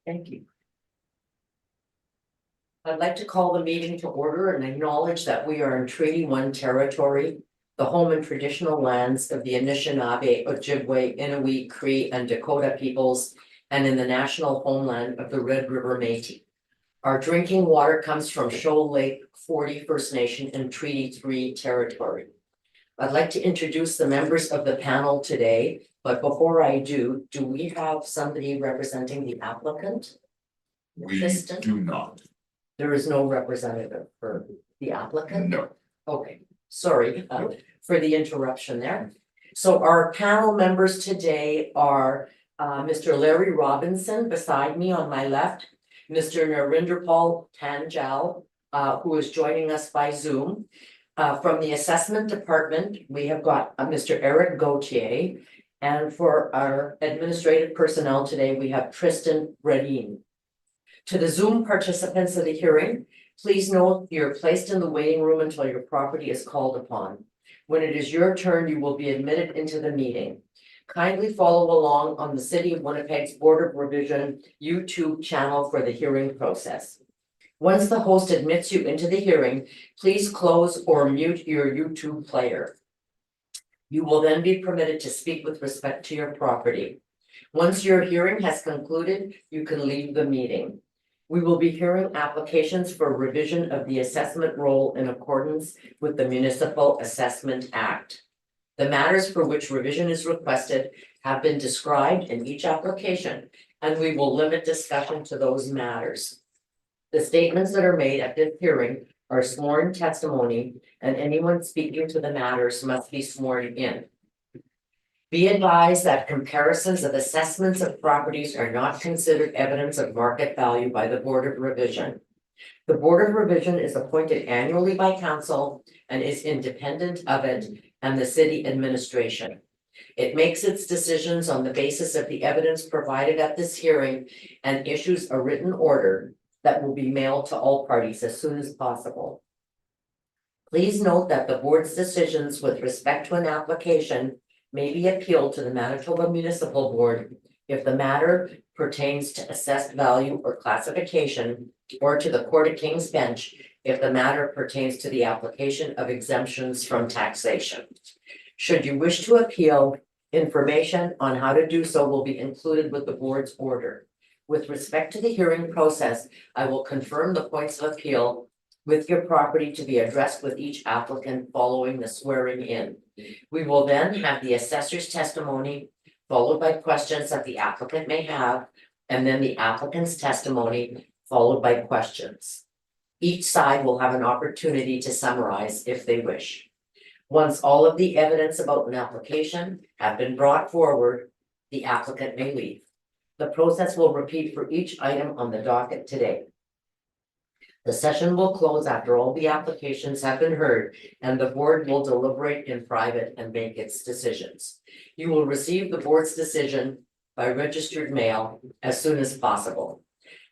Thank you. I'd like to call the meeting to order and acknowledge that we are in Treaty 1 territory, the home and traditional lands of the Anishinaabe, Ojibwe, Inuit, Cree, and Dakota peoples, and in the national homeland of the Red River Métis. Our drinking water comes from Shoal Lake 40 First Nation in Treaty 3 territory. I'd like to introduce the members of the panel today, but before I do we have somebody representing the applicant? We Assistant? do not. There is no representative for the applicant? No. Okay, sorry for the interruption there. So our panel members today are Mr. Larry Robinson beside me on my left, Mr. Narinderpal Tanjal, who is joining us by Zoom. From the assessment department, we have got Mr. Eric Gauthier, and for our administrative personnel today, we have Tristan Bredin. To the Zoom participants of the hearing, please note you're placed in the waiting room until your property is called upon. When it is your turn, you will be admitted into the meeting. Kindly follow along on the City of Winnipeg's Board of Revision YouTube channel for the hearing process. Once the host admits you into the hearing, please close or mute your YouTube player. You will then be permitted to speak with respect to your property. Once your hearing has concluded, you can leave the meeting. We will be hearing applications for revision of the assessment roll in accordance with the Municipal Assessment Act. The matters for which revision is requested have been described in each application, and we will limit discussion to those matters. The statements that are made at this hearing are sworn testimony, and anyone speaking to the matters must be sworn in. Be advised that comparisons of assessments of properties are not considered evidence of market value by the Board of Revision. The Board of Revision is appointed annually by council and is independent of it and the city administration. It makes its decisions on the basis of the evidence provided at this hearing and issues a written order that will be mailed to all parties as soon as possible. Please note that the board's decisions with respect to an application may be appealed to the Manitoba Municipal Board if the matter pertains to assessed value or classification, or to the Court of King's Bench if the matter pertains to the application of exemptions from taxation. Should you wish to appeal, information on how to do so will be included with the board's order. With respect to the hearing process, I will confirm the points of appeal with your property to be addressed with each applicant following the swearing in. We will then have the assessor's testimony, followed by questions that the applicant may have, and then the applicant's testimony, followed by questions. Each side will have an opportunity to summarize if they wish. Once all of the evidence about an application have been brought forward, the applicant may leave. The process will repeat for each item on the docket today. The session will close after all the applications have been heard, and the board will deliberate in private and make its decisions. You will receive the board's decision by registered mail as soon as possible.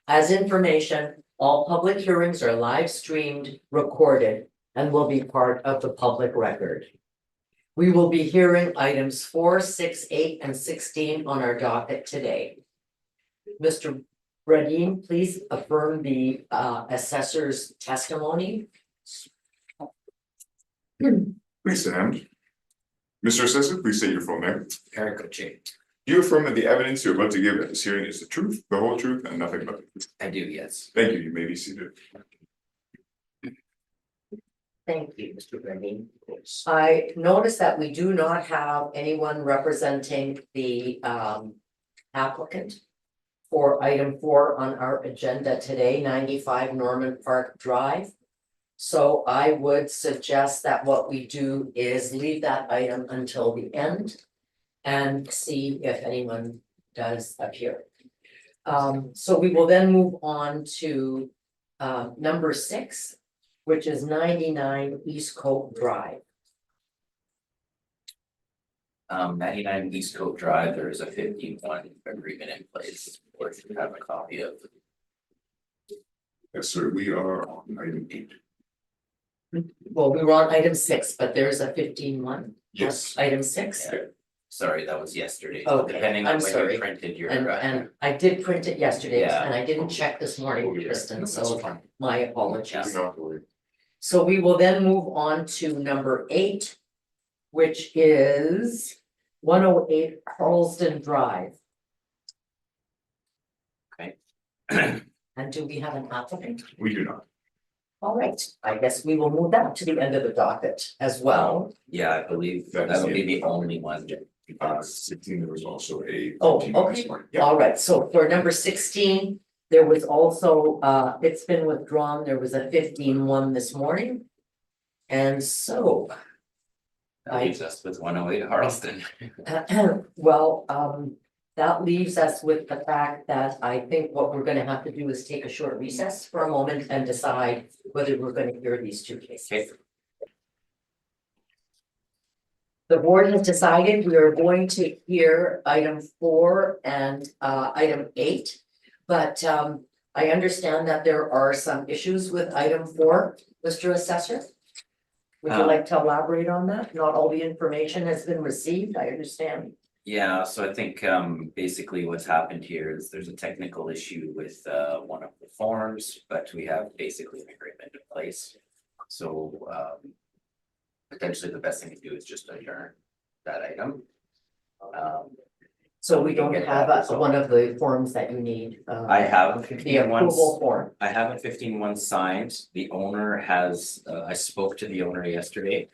As information, all public hearings are live streamed, recorded, and will be part of the public record. We will be hearing items 4, 6, 8, and 16 on our docket today. Mr. Bredin, please affirm the assessor's testimony. Please stand. Mr. Assessor, please state your full name. Eric Gauthier. Do you affirm that the evidence you're about to give at this hearing is the truth, the whole truth, and nothing but the truth? I do, yes. Thank you. You may be seated. Thank you, Mr. Bredin. I noticed that we do not have anyone representing the applicant for item 4 on our agenda today, 95 Norman Park Drive. So I would suggest that what we do is leave that item until the end and see if anyone does appear. So we will then move on to number 6, which is 99 East Coast Drive. 99 East Coast Drive, there is a 51 agreement in place, or if you have a copy of. Yes, sir. We are on item 8. Well, we were on item 6, but there's a 15 one. Yes. Item 6. Yeah. sorry, that was yesterday, Okay, depending on I'm when sorry. you printed your. And I did print it yesterday Yeah. and I didn't check this morning, Oh, yeah. Kristen, That's so fine. my You apologies. don't have to worry. So we will then move on to number 8, which is 108 Carlston Drive. Okay. And do we have an applicant? We do not. All right, I guess we will move that to the end of the docket as well. Yeah, I believe That's that'll be it. the only one. 16, there was also a. Oh, 15 okay. this morning. Yeah, All right, so for number 16, there was also, it's been withdrawn, there was a 15-1 this morning. And so, That leaves us with 108 Harleston. well, that leaves us with the fact that I think what we're gonna have to do is take a short recess for a moment and decide whether we're gonna hear these two cases. Okay. The board has decided we are going to hear item 4 and item 8. But I understand that there are some issues with item 4, Mr. Assessor. Would you like to elaborate on that? Not all the information has been received, I understand. Yeah, so I think basically what's happened here is there's a technical issue with one of the forms, but we have basically an agreement in place. So potentially the best thing to do is just adjourn that item. So we we can don't get have that resolved. one of the forms that you need. I have a The 15-1. approval form. I have a 15-1 signed. The owner has, I spoke to the owner yesterday.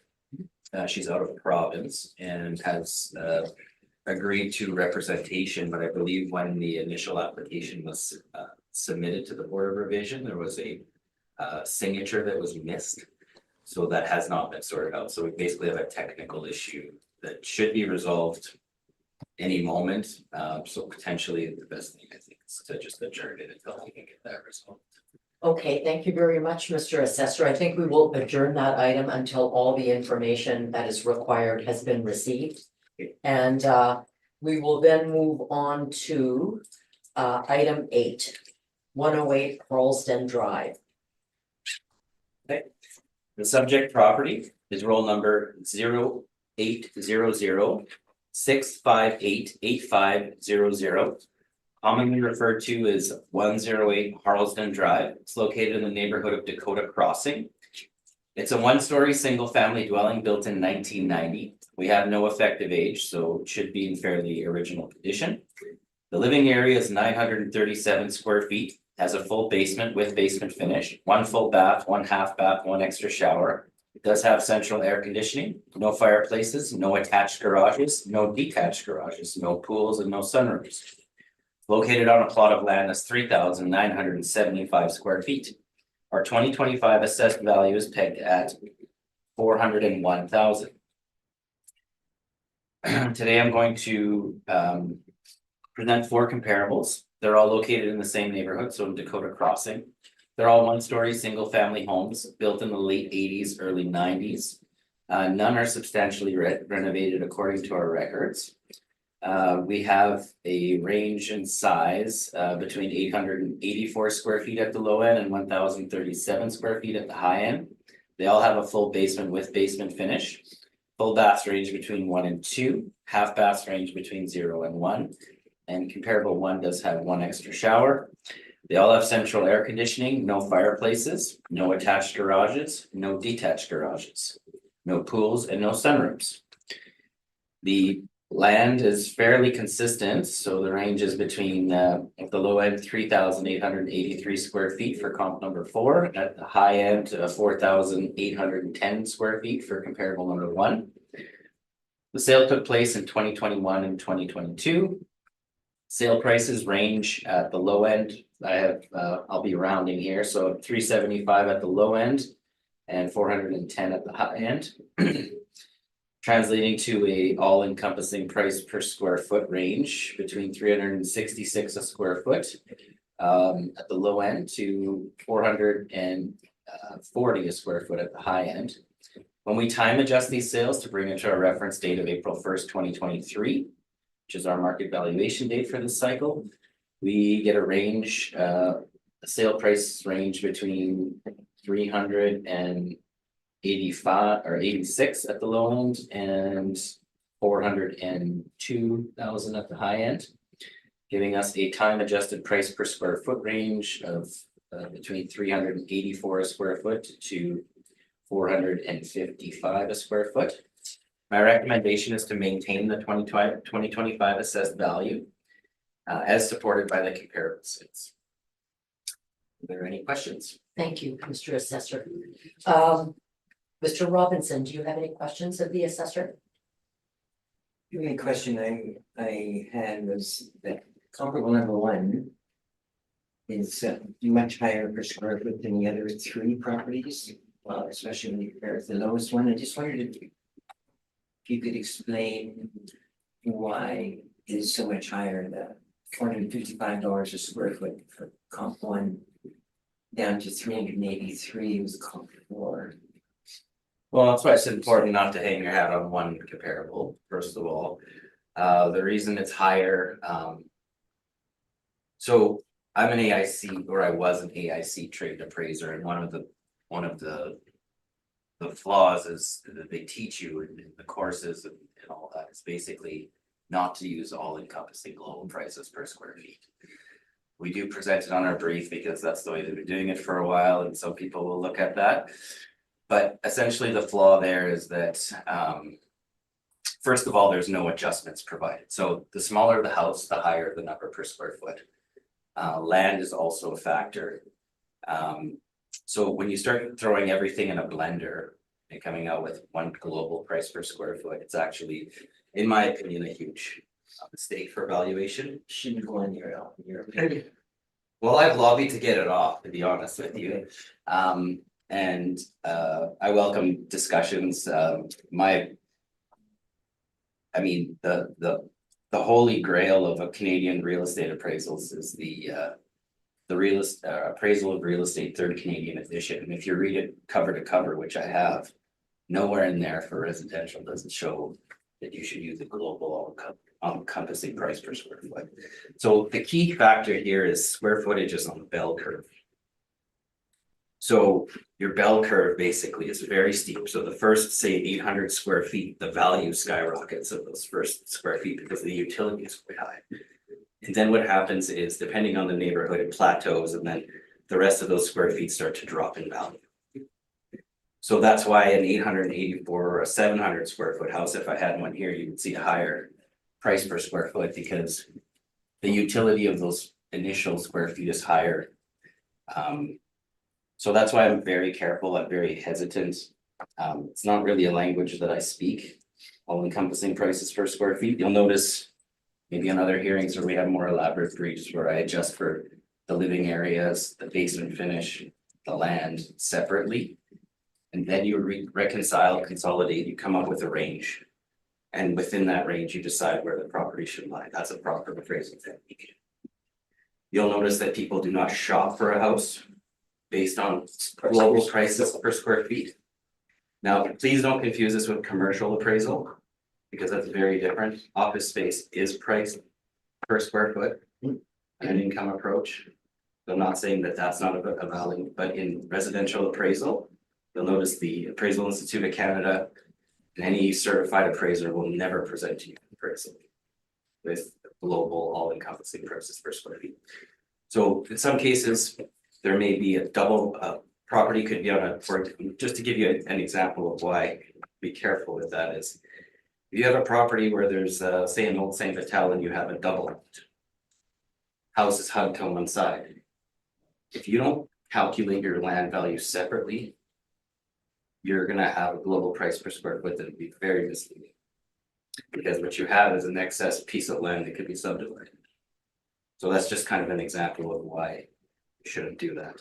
She's out of province and has agreed to representation, but I believe when the initial application was submitted to the Board of Revision, there was a signature that was missed. So that has not been sorted out. So we basically have a technical issue that should be resolved any moment. So potentially the best thing I think is to just adjourn it until we can get that resolved. Okay, thank you very much, Mr. Assessor. I think we will adjourn that item until all the information that is required has been received. And we will then move on to item 8, 108 Carlston Drive. The subject property is roll number 0800-658-8500. Commonly referred to as 108 Harlesden Drive. It's located in the neighborhood of Dakota Crossing. It's a one-story single-family dwelling built in 1990. We have no effective age, so it should be in fairly original condition. The living area is 937 square feet, has a full basement with basement finish, 1 full bath, 1 half bath, 1 extra shower. It does have central air conditioning, no fireplaces, no attached garages, no detached garages, no pools, and no sunroofs. Located on a plot of land that's 3,975 square feet. Our 2025 assessed value is pegged at 401,000. Today I'm going to present 4 comparables. They're all located in the same neighborhood, so in Dakota Crossing. They're all one-story, single-family homes built in the late 80s, early 90s. None are substantially renovated according to our records. We have a range in size between 884 square feet at the low end and 1,037 square feet at the high end. They all have a full basement with basement finish. Full baths range between 1 and 2, half baths range between 0 and 1, and comparable 1 does have 1 extra shower. They all have central air conditioning, no fireplaces, no attached garages, no detached garages, no pools, and no sunrooms. The land is fairly consistent, so the range is between at the low end 3,883 square feet for comp number 4, at the high end 4,810 square feet for comparable number 1. The sale took place in 2021 and 2022. Sale prices range at the low end. I have I'll be rounding here, so 375 at the low end and 410 at the high end. Translating to a all-encompassing price per square foot range between 366 a square foot at the low end to 440 a square foot at the high end. When we time adjust these sales to bring it to our reference date of April 1st, 2023, which is our market valuation date for this cycle, we get a range, a sale price range between 385 or 86 at the low end and 402,000 at the high end, giving us a time adjusted price per square foot range of between 384 a square foot to 455 a square foot. My recommendation is to maintain the 2025 assessed value as supported by the comparable sales. Are there any questions? Thank you, Mr. Assessor. Mr. Robinson, do you have any questions of the assessor? The only question I had was that comparable number one is much higher per square foot than the other three properties, especially when you compare it to the lowest one. I just wondered if you could explain why it is so much higher, the $455 a square foot for comp one down to 383 was comp four. Well, that's why it's important not to hang your hat on one comparable, first of all. The reason it's higher, so I'm an AIC, or I was an AIC trade appraiser, and one of the flaws is that they teach you in the courses and all that is basically not to use all encompassing global prices per square feet. We do present it on our brief because that's the way they've been doing it for a while, and some people will look at that. But essentially the flaw there is that, first of all, there's no adjustments provided. So the smaller the house, the higher the number per square foot. Land is also a factor. So when you start throwing everything in a blender and coming out with one global price per square foot, it's actually, in my opinion, a huge mistake for valuation. Shouldn't go on your opinion. Well, I've lobbied to get it off, to be honest with you. And I welcome discussions. I mean, the holy grail of a Canadian real estate appraisals is the appraisal of real estate third Canadian edition. And if you read it cover to cover, which I have, nowhere in there for residential does it show that you should use a global encompassing price per square foot. So the key factor here is square footage is on the bell curve. So your bell curve basically is very steep. So the first, say, 800 square feet, the value skyrockets of those first square feet because the utility is quite high. And then what happens is, depending on the neighborhood, it plateaus, and then the rest of those square feet start to drop in value. So that's why an 884 or a 700 square foot house, if I had one here, you would see a higher price per square foot because the utility of those initial square feet is higher. So that's why I'm very careful, I'm very hesitant. It's not really a language that I speak, all encompassing prices per square feet. You'll notice maybe on other hearings where we have more elaborate briefs where I adjust for the living areas, the basement finish, the land separately. And then you reconcile, consolidate, you come up with a range. And within that range, you decide where the property should lie. That's a proper appraisal technique. You'll notice that people do not shop for a house based on global prices per square feet. Now, please don't confuse this with commercial appraisal, because that's very different. Office space is priced per square foot, an income approach. I'm not saying that that's not a value, but in residential appraisal, you'll notice the Appraisal Institute of Canada and any certified appraiser will never present to you an appraisal with global all-encompassing prices per square feet. So in some cases, there may be a double property could be on a, for just to give you an example of why be careful with that is, if you have a property where there's say an old Saint Vital and you have a double house is hugged to one side. If you don't calculate your land value separately, you're gonna have a global price per square foot that would be very misleading. Because what you have is an excess piece of land that could be subdivided. So that's just kind of an example of why you shouldn't do that.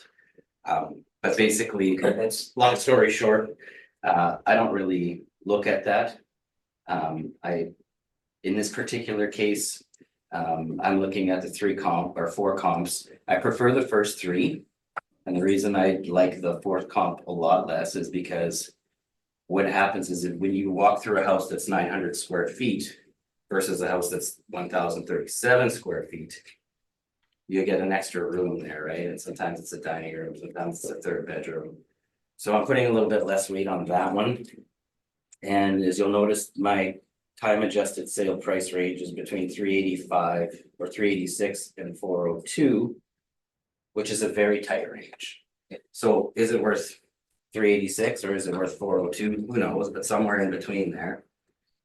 But basically, that's long story short, I don't really look at that. In this particular case, I'm looking at the 3 comp or 4 comps. I prefer the first 3. And the reason I like the 4th comp a lot less is because what happens is that when you walk through a house that's 900 square feet versus a house that's 1,037 square feet, you get an extra room there, right? And sometimes it's a dining room, sometimes it's a 3rd bedroom. So I'm putting a little bit less weight on that one. And as you'll notice, my time adjusted sale price range is between 385 or 386 and 402. Which is a very tight range. So is it worth 386 or is it worth 402? Who knows, but somewhere in between there.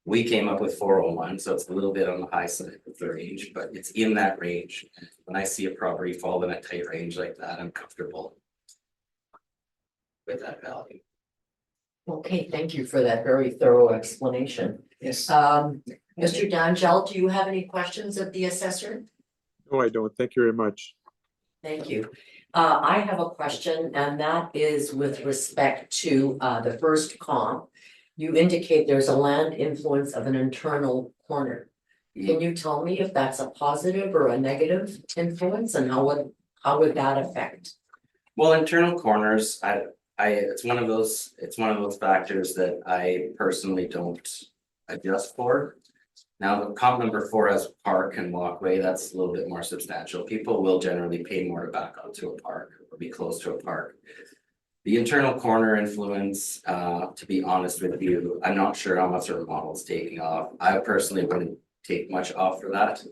We came up with 401, so it's a little bit on the high side of the range, but it's in that range. When I see a property fall in a tight range like that, I'm comfortable with that value. Okay, thank you for that very thorough explanation. Yes. Mr. Danjel, do you have any questions of the assessor? No, I don't. Thank you very much. Thank you. I have a question, and that is with respect to the first comp. You indicate there's a land influence of an internal corner. Can you tell me if that's a positive or a negative influence, and how would that affect? Well, internal corners, it's one of those factors that I personally don't adjust for. Now, the comp number 4 has park and walkway, that's a little bit more substantial. People will generally pay more to back onto a park or be close to a park. The internal corner influence, to be honest with you, I'm not sure how much our model's taking off. I personally wouldn't take much off for that.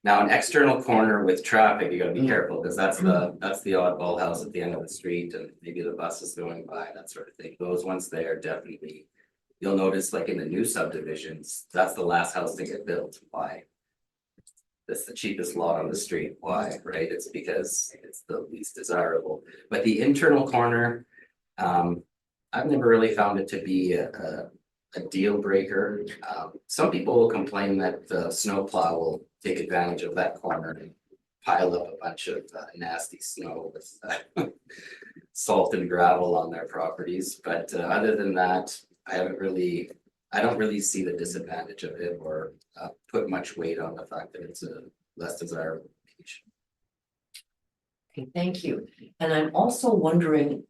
Now, an external corner with traffic, you gotta be careful, because that's the oddball house at the end of the street, and maybe the bus is going by, that sort of thing. Those ones there definitely. You'll notice like in the new subdivisions, that's the last house to get built. Why? That's the cheapest lot on the street. Why, right? It's because it's the least desirable. But the internal corner, I've never really found it to be a deal breaker. Some people will complain that the snowplow will take advantage of that corner and pile up a bunch of nasty snow with salt and gravel on their properties. But other than that, I don't really see the disadvantage of it or put much weight on the fact that it's a less desirable location. Okay, thank you. And I'm also wondering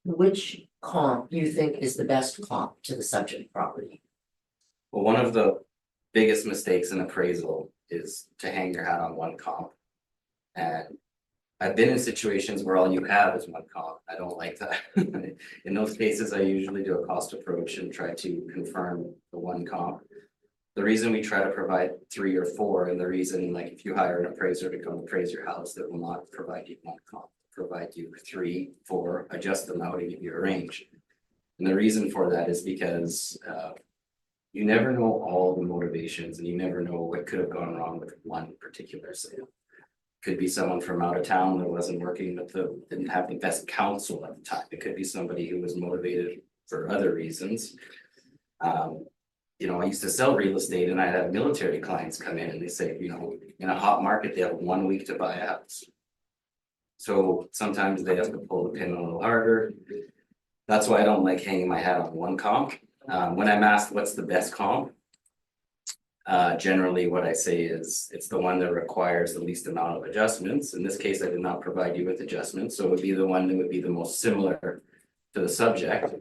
which comp you think is the best comp to the subject property? Well, one of the biggest mistakes in appraisal is to hang your hat on one comp. And I've been in situations where all you have is one comp. I don't like that. In those cases, I usually do a cost approach and try to confirm the one comp. The reason we try to provide 3 or 4, and the reason, like, if you hire an appraiser to come appraise your house, that will not provide you one comp, provide you 3, 4, adjust them out and give you a range. And the reason for that is because you never know all the motivations, and you never know what could have gone wrong with one particular sale. Could be someone from out of town that wasn't working with didn't have the best counsel at the time. It could be somebody who was motivated for other reasons. You know, I used to sell real estate, and I'd have military clients come in and they say, you know, in a hot market, they have 1 week to buy a house. So sometimes they have to pull the pin a little harder. That's why I don't like hanging my hat on one comp. When I'm asked what's the best comp, generally what I say is it's the one that requires the least amount of adjustments. In this case, I did not provide you with adjustments, so it would be the one that would be the most similar to the subject.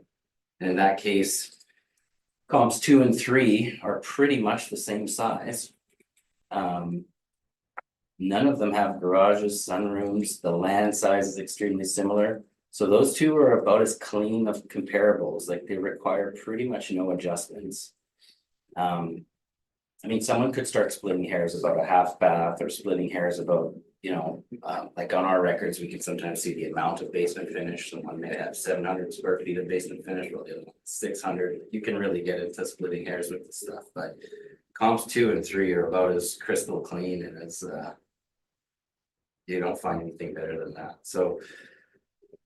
And in that case, comps 2 and 3 are pretty much the same size. None of them have garages, sunrooms, the land size is extremely similar. So those two are about as clean of comparables, like they require pretty much no adjustments. I mean, someone could start splitting hairs about a half bath or splitting hairs about, you know, like on our records, we can sometimes see the amount of basement finish. Someone may have 700 square feet of basement finish, while the other one 600. You can really get into splitting hairs with the stuff, but comps 2 and 3 are about as crystal clean and as you don't find anything better than that. So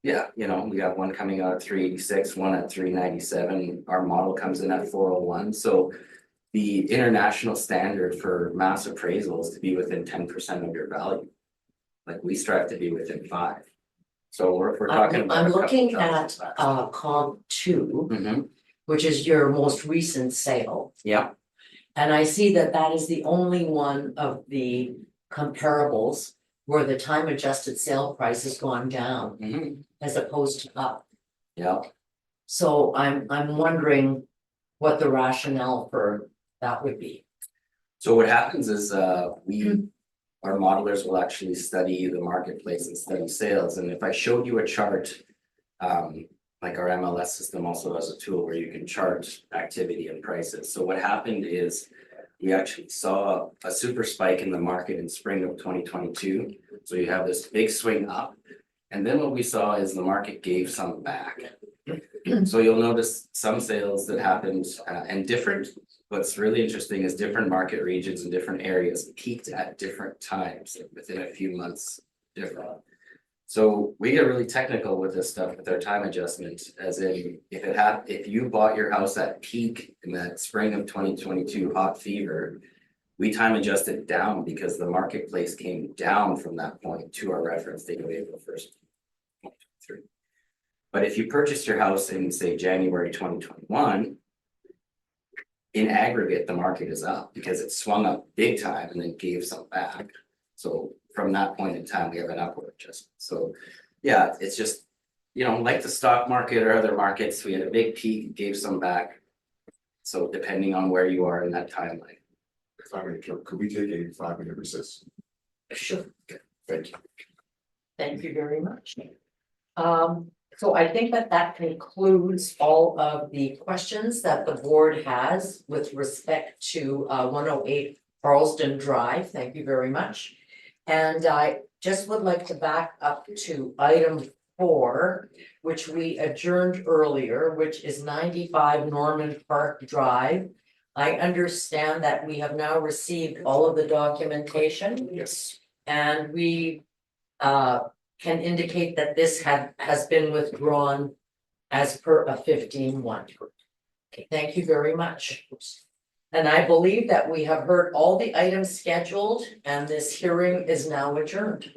yeah, you know, we got one coming out at 386, one at 397. Our model comes in at 401. So the international standard for mass appraisal is to be within 10% of your value. Like we strive to be within 5. So we're talking about. I'm a couple looking thousand at bucks. comp 2, Mhm. which is your most recent sale. Yeah, And I see that that is the only one of the comparables where the time adjusted sale price has gone down mhm. as opposed to up. Yeah. So I'm wondering what the rationale for that would be. So what happens is our modelers will actually study the marketplace and study sales. And if I showed you a chart, like our MLS system also has a tool where you can chart activity and prices. So what happened is we actually saw a super spike in the market in spring of 2022. So you have this big swing up. And then what we saw is the market gave some back. So you'll notice some sales that happened and different. What's really interesting is different market regions and different areas peaked at different times within a few months different. So we get really technical with this stuff with our time adjustment, as in if you bought your house at peak in that spring of 2022 hot fever, we time adjust it down because the marketplace came down from that point to our reference date of April 1st. 2023. But if you purchased your house in, say, January 2021, in aggregate, the market is up because it swung up big time and then gave some back. So from that point in time, we have an upward adjustment. So yeah, it's just, like the stock market or other markets, we had a big peak, gave some back. So depending on where you are in that timeline. If I may, could we take a 5-minute recess? Sure. Thank you. Thank you very much. So I think that concludes all of the questions that the board has with respect to 108 Carlston Drive. Thank you very much. And I just would like to back up to item 4, which we adjourned earlier, which is 95 Norman Park Drive. I understand that we have now received all of the documentation. Yes. And we can indicate that this has been withdrawn as per a 15-1. Okay, thank you very much. And I believe that we have heard all the items scheduled and this hearing is now adjourned.